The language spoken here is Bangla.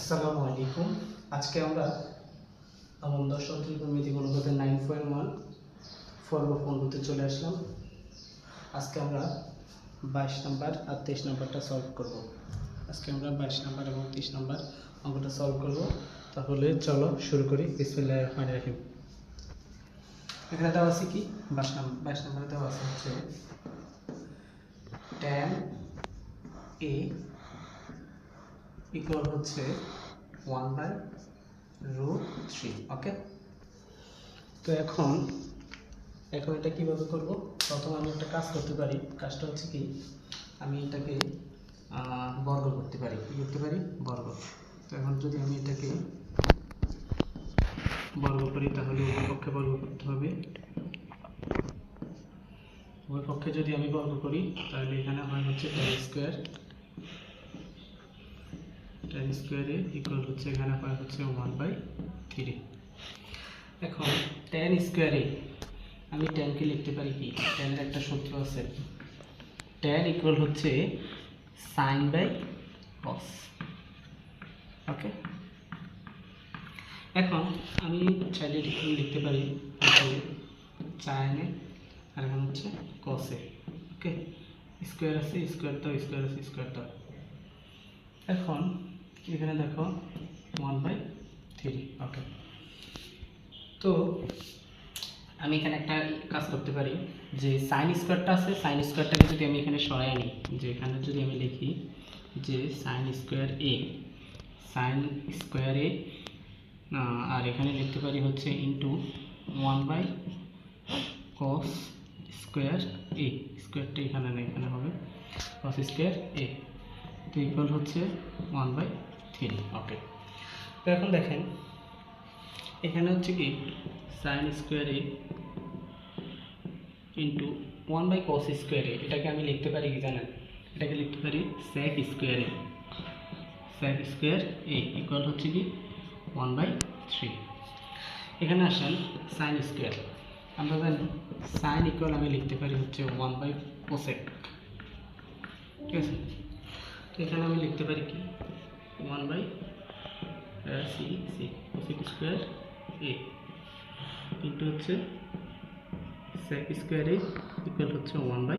আসসালামু আলাইকুম। আজকে আমরা নবম দশম ত্রিকোণমিতি অনুপাতের 9.1 পর্ব 15 চলে আসলাম। আজকে আমরা 22 নাম্বার আর 23 নাম্বারটা সলভ করব। আজকে আমরা 22 নাম্বার এবং 23 নাম্বার অঙ্কটা সলভ করব। তাহলে চলো শুরু করি। বিসমিল্লাহির রহমানির রহিম। এখানে দেওয়া আছে কি 22 নাম্বারে দেওয়া আছে হচ্ছে tan a ইকুয়াল হচ্ছে 1/√3। ওকে, তো এখন এটা কিভাবে করব? প্রথমে আমি একটা কাজ করতে পারি। কাজটা হচ্ছে কি, আমি এটাকে বর্গ করতে পারি। কি করতে পারি? বর্গ। তো এখন যদি আমি এটাকে বর্গ করি তাহলে উভয় পক্ষে বর্গ করতে হবে। উভয় পক্ষে যদি আমি বর্গ করি তাহলে এখানে হয় হচ্ছে tan স্কয়ারে ইকুয়াল হচ্ছে এখানে হয় হচ্ছে 1/3। এখন tan স্কয়ারে আমি tan কে লিখতে পারি কি? tan এর একটা সূত্র আছে, tan ইকুয়াল হচ্ছে sin/cos। ওকে, এখন আমি চাইলে লিখতে পারি sin এ আর এখন হচ্ছে cos এ। ওকে, স্কয়ার আছে, স্কয়ার দাও, স্কয়ার আছে, স্কয়ার দাও। এখন এখানে দেখো 1/3। ওকে, তো আমি এখানে একটা কাজ করতে পারি যে সাইন স্কয়ারটা আছে, সাইন স্কয়ারটাকে যদি আমি এখানে সরাই আনি, যে এখানে যদি আমি লিখি যে সাইন স্কয়ার এ আর এখানে লিখতে পারি হচ্ছে ইন্টু 1/cos স্কয়ার এ। স্কয়ারটা এখানে না, এখানে হবে cos স্কয়ার এ, তো ইকুয়াল হচ্ছে 1/3। ওকে, তো এখন দেখেন এখানে হচ্ছে কি সাইন স্কয়ার এ ইন্টু 1/cos স্কয়ার এ, এটাকে আমি লিখতে পারি কি জানেন? এটাকে লিখতে পারি sec স্কয়ার এ ইকুয়াল হচ্ছে কি 1/3। এখানে আসেন সাইন স্কয়ার, আমরা জানি সাইন ইকুয়াল আমি লিখতে পারি হচ্ছে 1/cosec। ঠিক আছে, তো এখানে আমি লিখতে পারি কি 1/cosec স্কয়ার এ ইন্টু হচ্ছে sec স্কয়ার এ ইকুয়াল হচ্ছে 1/3।